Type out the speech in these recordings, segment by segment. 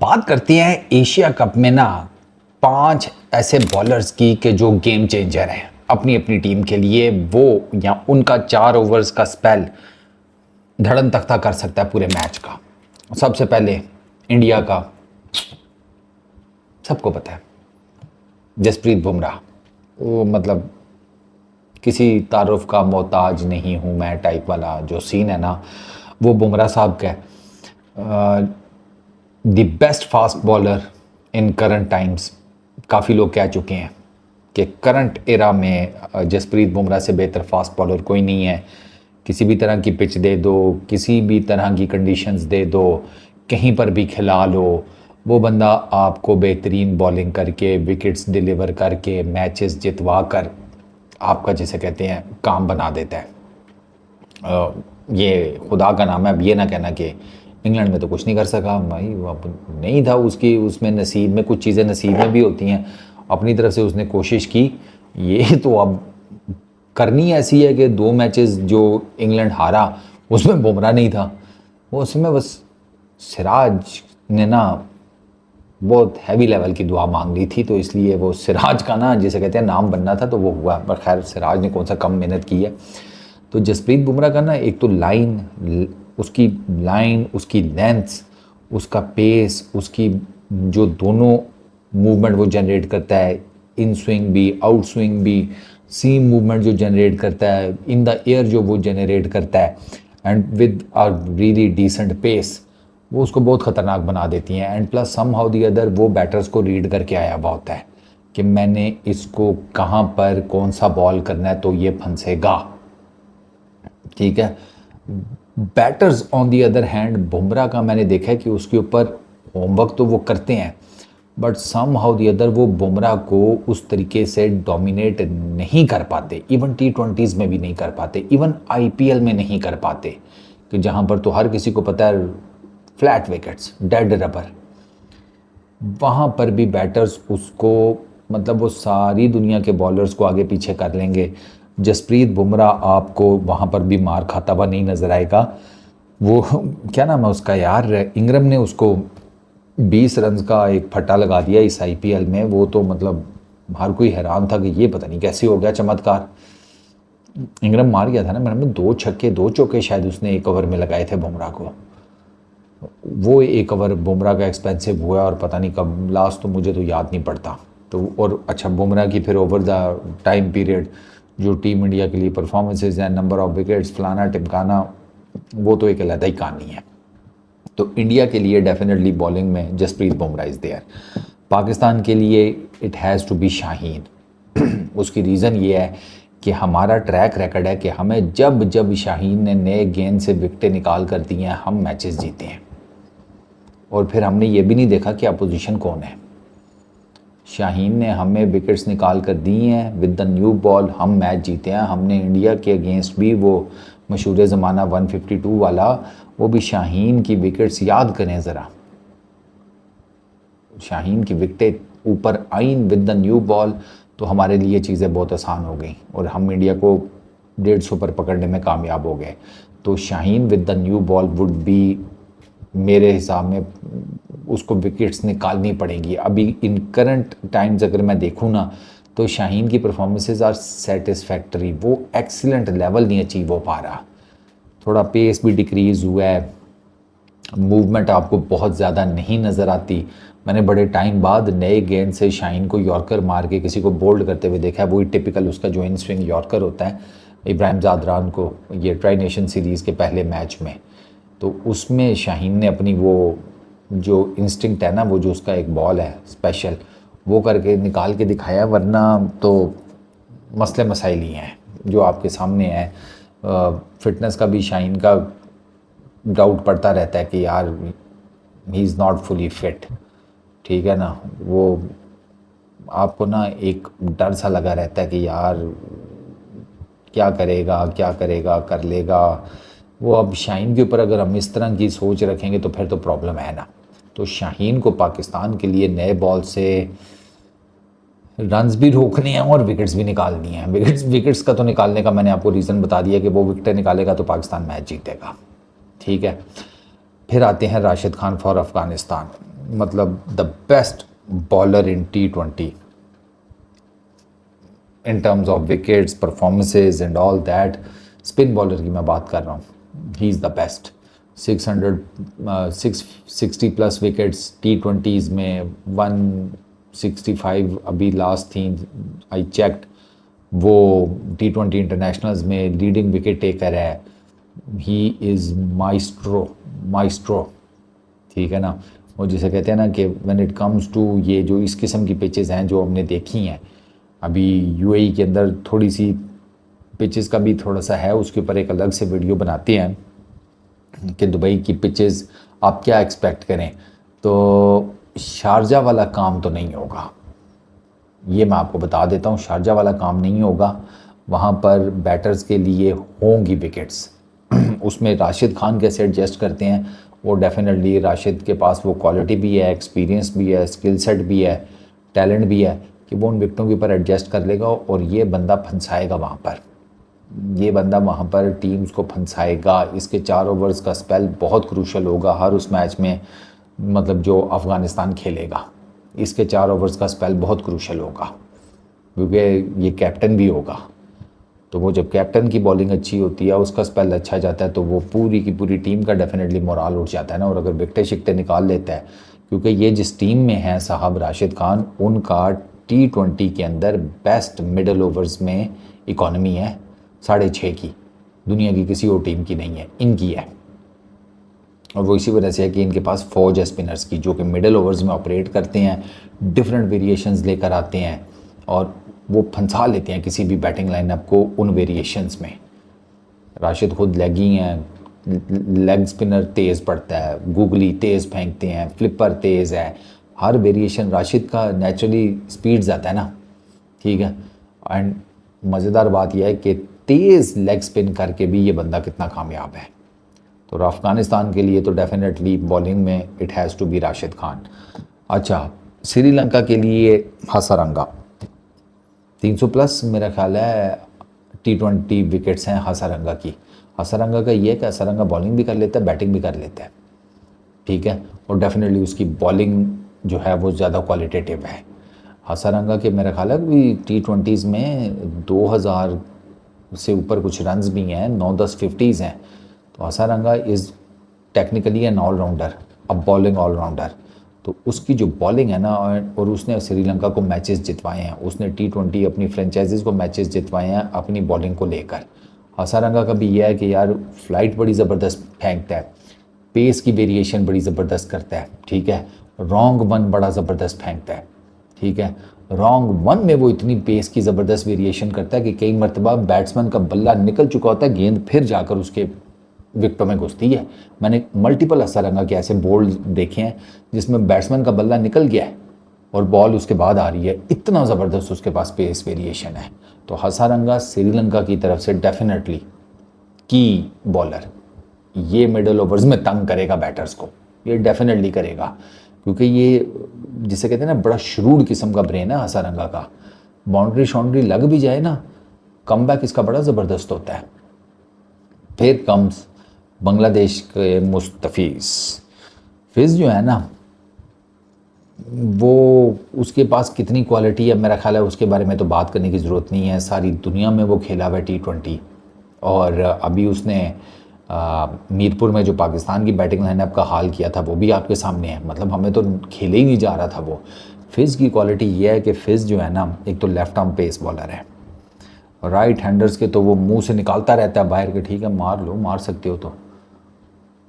बात करते हैं एशिया कप में ना 5 ऐसे बॉलर्स की कि जो गेम चेंजर हैं अपनी अपनी टीम के लिए। वो या उनका 4 ओवर्स का स्पेल धड़न तख्ता कर सकता है पूरे मैच का। सबसे पहले इंडिया का सबको पता है जसप्रीत बुमराह। वो मतलब किसी तारुफ का मोहताज नहीं हूँ मैं टाइप वाला जो सीन है ना, वो बुमराह साहब का है। The best fast bowler in current times. काफ़ी लोग कह चुके हैं कि करंट एरा में जसप्रीत बुमराह से बेहतर फास्ट बॉलर कोई नहीं है। किसी भी तरह की पिच दे दो, किसी भी तरह की कंडीशंस दे दो, कहीं पर भी खिला लो, वो बंदा आपको बेहतरीन बॉलिंग करके विकेट्स डिलीवर करके मैचेस जितवा कर आपका जिसे कहते हैं काम बना देता है। ये खुदा का नाम है। अब ये ना कहना कि इंग्लैंड में तो कुछ नहीं कर सका भाई, वो नहीं था उसकी उसमें नसीब में, कुछ चीज़ें नसीब में भी होती हैं। अपनी तरफ से उसने कोशिश की। ये तो अब करनी ऐसी है कि 2 मैचेस जो इंग्लैंड हारा उसमें बुमराह नहीं था, वो उसमें बस सिराज ने ना बहुत हैवी लेवल की दुआ मांग ली थी, तो इसलिए वो सिराज का ना जिसे कहते हैं नाम बनना था तो वो हुआ। पर खैर सिराज ने कौन सा कम मेहनत की है। तो जसप्रीत बुमराह का ना एक तो उसकी लाइन, उसकी लेंथ, उसका पेस, उसकी जो दोनों मूवमेंट वो जनरेट करता है, इन स्विंग भी आउट स्विंग भी, सीम मूवमेंट जो जनरेट करता है, इन द एयर जो वो जनरेट करता है, and with a really decent pace, वो उसको बहुत ख़तरनाक बना देती हैं। And plus somehow the other वो बैटर्स को रीड करके आया हुआ होता है कि मैंने इसको कहाँ पर कौन सा बॉल करना है तो ये फंसेगा। ठीक है। Batters on the other hand Bumrah का मैंने देखा है कि उसके ऊपर होमवर्क तो वो करते हैं, but somehow the other वो बुमराह को उस तरीके से डोमिनेट नहीं कर पाते। इवन T20s में भी नहीं कर पाते, इवन IPL में नहीं कर पाते, कि जहाँ पर तो हर किसी को पता है फ्लैट विकेट्स, डेड रबर, वहाँ पर भी बैटर्स उसको मतलब वो सारी दुनिया के बॉलर्स को आगे पीछे कर लेंगे। जसप्रीत बुमराह आपको वहाँ पर भी मार खाता हुआ नहीं नज़र आएगा। वो क्या नाम है उसका यार, इंग्रम ने उसको 20 रन का एक फट्टा लगा दिया इस IPL में। वो तो मतलब हर कोई हैरान था कि ये पता नहीं कैसे हो गया चमत्कार। इंग्रम मार गया था ना, मैंने 2 छक्के 2 चौके शायद उसने 1 ओवर में लगाए थे बुमराह को। वो 1 ओवर बुमराह का एक्सपेंसिव हुआ और पता नहीं कब लास्ट, तो मुझे तो याद नहीं पड़ता। तो और अच्छा बुमराह की फिर ओवर द टाइम पीरियड जो टीम इंडिया के लिए परफॉर्मेंसेज हैं, नंबर ऑफ विकेट्स, फलाना टिमकाना, वो तो एक अलग ही कहानी है। तो इंडिया के लिए डेफिनेटली बॉलिंग में जसप्रीत बुमराह इज़ देयर। पाकिस्तान के लिए it has to be Shaheen. उसकी रीज़न ये है कि हमारा ट्रैक रिकॉर्ड है कि हमें जब जब शाहीन ने नए गेंद से विकेटें निकाल कर दी हैं हम मैचेस जीते हैं। और फिर हमने ये भी नहीं देखा कि अपोजिशन कौन है। शाहीन ने हमें विकेट्स निकाल कर दी हैं, विद द न्यू बॉल हम मैच जीते हैं। हमने इंडिया के अगेंस्ट भी वो मशहूर ज़माना 152 वाला, वो भी शाहीन की विकेट्स याद करें ज़रा। शाहीन की विकेटें ऊपर आई विद द न्यू बॉल, तो हमारे लिए चीज़ें बहुत आसान हो गई और हम इंडिया को 150 पर पकड़ने में कामयाब हो गए। तो Shaheen with the new ball would be, मेरे हिसाब में उसको विकेट्स निकालनी पड़ेंगी। अभी इन करंट टाइम्स अगर मैं देखूँ ना, तो शाहीन की परफॉर्मेंसेस आर सेटिस्फैक्टरी। वो एक्सीलेंट लेवल नहीं अचीव हो पा रहा, थोड़ा पेस भी डिक्रीज़ हुआ है, मूवमेंट आपको बहुत ज़्यादा नहीं नज़र आती। मैंने बड़े टाइम बाद नए गेंद से शाहीन को यॉर्कर मार के किसी को बोल्ड करते हुए देखा है। वही टिपिकल उसका जो इन स्विंग यॉर्कर होता है, इब्राहिम ज़ादरान को ये ट्राई नेशन सीरीज़ के पहले मैच में, तो उसमें शाहीन ने अपनी वो जो इंस्टिंक्ट है ना, वो जो उसका एक बॉल है स्पेशल, वो करके निकाल के दिखाया। वरना तो मसले मसाइल ही हैं जो आपके सामने है। फिटनेस का भी शाहीन का डाउट पड़ता रहता है कि यार he is not fully fit. ठीक है ना, वो आपको ना एक डर सा लगा रहता है कि यार क्या करेगा कर लेगा वो। अब शाहीन के ऊपर अगर हम इस तरह की सोच रखेंगे तो फिर तो प्रॉब्लम है ना। तो शाहीन को पाकिस्तान के लिए नए बॉल से रन्स भी रोकने हैं और विकेट्स भी निकालनी है। विकेट्स का तो निकालने का मैंने आपको रीज़न बता दिया कि वो विकेटें निकालेगा तो पाकिस्तान मैच जीतेगा। ठीक है। फिर आते हैं राशिद खान फॉर अफ़गानिस्तान। मतलब the best bowler in T20 in terms of wickets, performances and all that. Spin bowler की मैं बात कर रहा हूँ, he is the best. 660 plus wickets T20s में, 165 अभी लास्ट थी, आई चेक्ड, वो T20 इंटरनेशनल्स में लीडिंग विकेट टेकर है। ही इज़ माइस्ट्रो, ठीक है ना। और जिसे कहते हैं ना कि व्हेन इट कम्स टू ये जो इस किस्म की पिचेस हैं जो हमने देखी हैं अभी यूएई के अंदर, थोड़ी सी पिचेस का भी थोड़ा सा है, उसके ऊपर एक अलग से वीडियो बनाते हैं कि दुबई की पिचेस आप क्या एक्सपेक्ट करें। तो शारजा वाला काम तो नहीं होगा, ये मैं आपको बता देता हूँ, शारजा वाला काम नहीं होगा। वहाँ पर बैटर्स के लिए होंगी विकेट्स उसमें राशिद खान कैसे एडजस्ट करते हैं, वो डेफिनेटली राशिद के पास वो क्वालिटी भी है, एक्सपीरियंस भी है, स्किल सेट भी है, टैलेंट भी है कि वो उन विकेटों के ऊपर एडजस्ट कर लेगा और ये बंदा फंसाएगा वहाँ पर, ये बंदा वहाँ पर टीम्स को फंसाएगा। इसके 4 ओवर्स का स्पेल बहुत क्रूशल होगा हर उस मैच में, मतलब जो अफ़गानिस्तान खेलेगा इसके 4 ओवर्स का स्पेल बहुत क्रूशल होगा, क्योंकि ये कैप्टन भी होगा। तो वो जब कैप्टन की बॉलिंग अच्छी होती है, उसका स्पेल अच्छा जाता है, तो वो पूरी की पूरी टीम का डेफिनेटली मोराल उठ जाता है ना। और अगर विकटें शिकटें निकाल लेता है, क्योंकि ये जिस टीम में है साहब राशिद खान, उनका T20 के अंदर बेस्ट मिडल ओवर्स में इकॉनमी है 6.5 की, दुनिया की किसी और टीम की नहीं है, इनकी है। और वो इसी वजह से है कि इनके पास फौज है स्पिनर्स की जो कि मिडल ओवर्स में ऑपरेट करते हैं, डिफरेंट वेरिएशंस लेकर आते हैं और वो फंसा लेते हैं किसी भी बैटिंग लाइनअप को उन वेरिएशंस में। राशिद खुद लेगी हैं, लेग स्पिनर तेज़ पड़ता है, गूगली तेज़ फेंकते हैं, फ्लिपर तेज़ है, हर वेरिएशन राशिद का नेचुरली स्पीड जाता है ना, ठीक है। एंड मज़ेदार बात यह है कि तेज़ लेग स्पिन करके भी ये बंदा कितना कामयाब है। तो अफ़गानिस्तान के लिए तो डेफिनेटली बॉलिंग में it has to be Rashid Khan. अच्छा, श्रीलंका के लिए हसारंगा 300 प्लस मेरा ख्याल है T20 विकेट्स हैं हसारंगा की। हसारंगा का ये है कि हसारंगा बॉलिंग भी कर लेता है, बैटिंग भी कर लेता है, ठीक है। और डेफिनेटली उसकी बॉलिंग जो है वो ज़्यादा क्वालिटेटिव है। हसारंगा के मेरा ख्याल है कि T20s में 2000 से ऊपर कुछ रन्स भी हैं, 9-10 50s हैं। तो Hasaranga is technically an allrounder, अब बॉलिंग ऑलराउंडर। तो उसकी जो बॉलिंग है ना, और उसने श्रीलंका को मैचेस जितवाए हैं, उसने T20 अपनी फ्रेंचाइजीज़ को मैचेस जितवाए हैं अपनी बॉलिंग को लेकर। हसारंगा का भी यह है कि यार फ्लाइट बड़ी ज़बरदस्त फेंकता है, पेस की वेरिएशन बड़ी ज़बरदस्त करता है, ठीक है। रॉन्ग वन बड़ा ज़बरदस्त फेंकता है, ठीक है। रॉन्ग वन में वो इतनी पेस की ज़बरदस्त वेरिएशन करता है कि कई मरतबा बैट्समैन का बल्ला निकल चुका होता है, गेंद फिर जाकर उसके विकेटों में घुसती है। मैंने मल्टीपल हसारंगा के ऐसे बोल्ड देखे हैं जिसमें बैट्समैन का बल्ला निकल गया है और बॉल उसके बाद आ रही है, इतना ज़बरदस्त उसके पास पेस वेरिएशन है। तो हसारंगा श्रीलंका की तरफ से डेफिनेटली की बॉलर, ये मिडल ओवर्स में तंग करेगा बैटर्स को, ये डेफिनेटली करेगा, क्योंकि ये जिसे कहते हैं ना बड़ा श्रूड किस्म का ब्रेन है हसारंगा का। बाउंड्री शाउंड्री लग भी जाए ना, कमबैक इसका बड़ा ज़बरदस्त होता है। फिर कम्स बांग्लादेश के मुस्तफिज़। फिज़ जो है ना, वो उसके पास कितनी क्वालिटी है मेरा ख्याल है उसके बारे में तो बात करने की ज़रूरत नहीं है। सारी दुनिया में वो खेला हुआ है T20, और अभी उसने मीरपुर में जो पाकिस्तान की बैटिंग लाइनअप का हाल किया था वो भी आपके सामने है। मतलब हमें तो खेले ही नहीं जा रहा था वो। फिज़ की क्वालिटी ये है कि फिज़ जो है ना, एक तो लेफ़्ट आर्म पेस बॉलर है, राइट हैंडर्स के तो वो मुंह से निकालता रहता है बाहर के, ठीक है मार लो, मार सकते हो। तो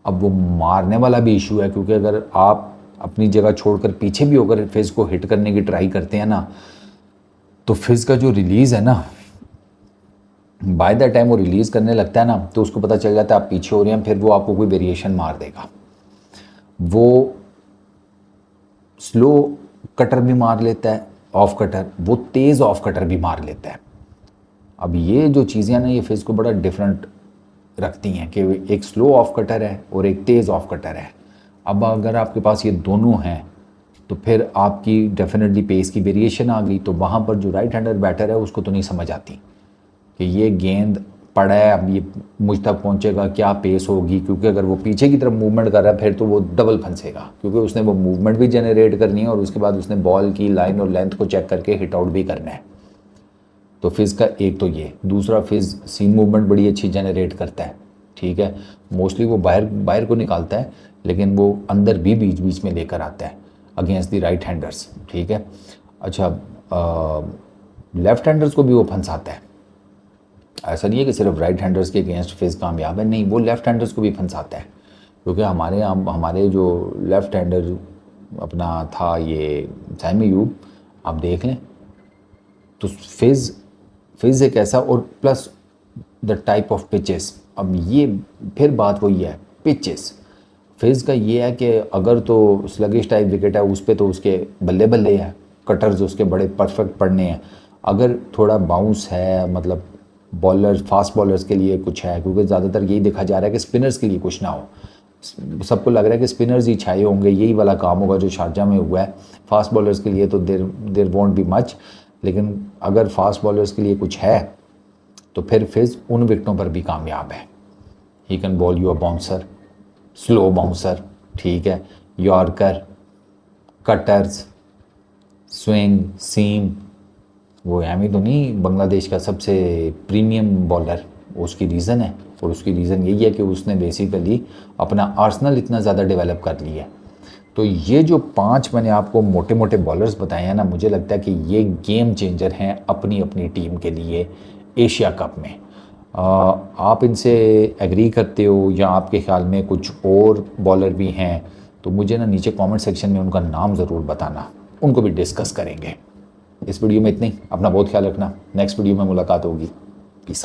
अब वो मारने वाला भी इशू है, क्योंकि अगर आप अपनी जगह छोड़कर पीछे भी होकर फिज़ को हिट करने की ट्राई करते हैं ना, तो फिज़ का जो रिलीज़ है ना, बाय द टाइम वो रिलीज़ करने लगता है ना, तो उसको पता चल जाता है आप पीछे हो रहे हैं, फिर वो आपको कोई वेरिएशन मार देगा। वो स्लो कटर भी मार लेता है, ऑफ कटर, वो तेज़ ऑफ कटर भी मार लेता है। अब ये जो चीज़ें हैं ना, ये फिज़ को बड़ा डिफरेंट रखती हैं कि एक स्लो ऑफ कटर है और एक तेज़ ऑफ कटर है। अब अगर आपके पास ये दोनों हैं तो फिर आपकी डेफिनेटली पेस की वेरिएशन आ गई, तो वहाँ पर जो राइट हैंडर बैटर है उसको तो नहीं समझ आती कि ये गेंद पड़ा है, अब ये मुझ तक पहुंचेगा, क्या पेस होगी, क्योंकि अगर वो पीछे की तरफ मूवमेंट कर रहा है फिर तो वो डबल फंसेगा, क्योंकि उसने वो मूवमेंट भी जनरेट करनी है और उसके बाद उसने बॉल की लाइन और लेंथ को चेक करके हिट आउट भी करना है। तो फिज़ का एक तो ये, दूसरा फिज़ सीन मूवमेंट बड़ी अच्छी जनरेट करता है, ठीक है। मोस्टली वो बाहर बाहर को निकालता है, लेकिन वो अंदर भी बीच बीच में लेकर आता है अगेंस्ट द राइट हैंडर्स, ठीक है। अच्छा, लेफ्ट हैंडर्स को भी वो फंसाता है। ऐसा नहीं है कि सिर्फ राइट हैंडर्स के अगेंस्ट फिज़ कामयाब है, नहीं, वो लेफ्ट हैंडर्स को भी फंसाता है, क्योंकि हमारे जो लेफ्ट हैंडर अपना था ये सैमी यूब, आप देख लें तो फिज़ एक ऐसा, और plus the type of pitches. अब ये फिर बात वही है, पिचेस। फिज़ का ये है कि अगर तो स्लगिश टाइप विकेट है उस पर तो उसके बल्ले बल्ले है, कटर्स उसके बड़े परफेक्ट पड़ने हैं। अगर थोड़ा बाउंस है, मतलब बॉलर फास्ट बॉलर्स के लिए कुछ है, क्योंकि ज़्यादातर यही देखा जा रहा है कि स्पिनर्स के लिए कुछ ना हो, सबको लग रहा है कि स्पिनर्स ही छाए होंगे, यही वाला काम होगा जो शारजा में हुआ है। फास्ट बॉलर्स के लिए तो देर वॉन्ट बी मच, लेकिन अगर फास्ट बॉलर्स के लिए कुछ है तो फिर फिज़ उन विकेटों पर भी कामयाब है। He can ball you a bouncer, slow bouncer, ठीक है, यॉर्कर, कटर्स, स्विंग, सीम। वो एमी तो नहीं बांग्लादेश का सबसे प्रीमियम बॉलर, उसकी रीज़न है, और उसकी रीज़न यही है कि उसने बेसिकली अपना आर्सनल इतना ज़्यादा डेवलप कर लिया है। तो ये जो 5 मैंने आपको मोटे मोटे बॉलर्स बताए हैं ना, मुझे लगता है कि ये गेम चेंजर हैं अपनी अपनी टीम के लिए एशिया कप में। आप इनसे एग्री करते हो या आपके ख्याल में कुछ और बॉलर भी हैं, तो मुझे ना नीचे कमेंट सेक्शन में उनका नाम ज़रूर बताना, उनको भी डिस्कस करेंगे। इस वीडियो में इतनी, अपना बहुत ख्याल रखना, नेक्स्ट वीडियो में मुलाकात होगी। पीस।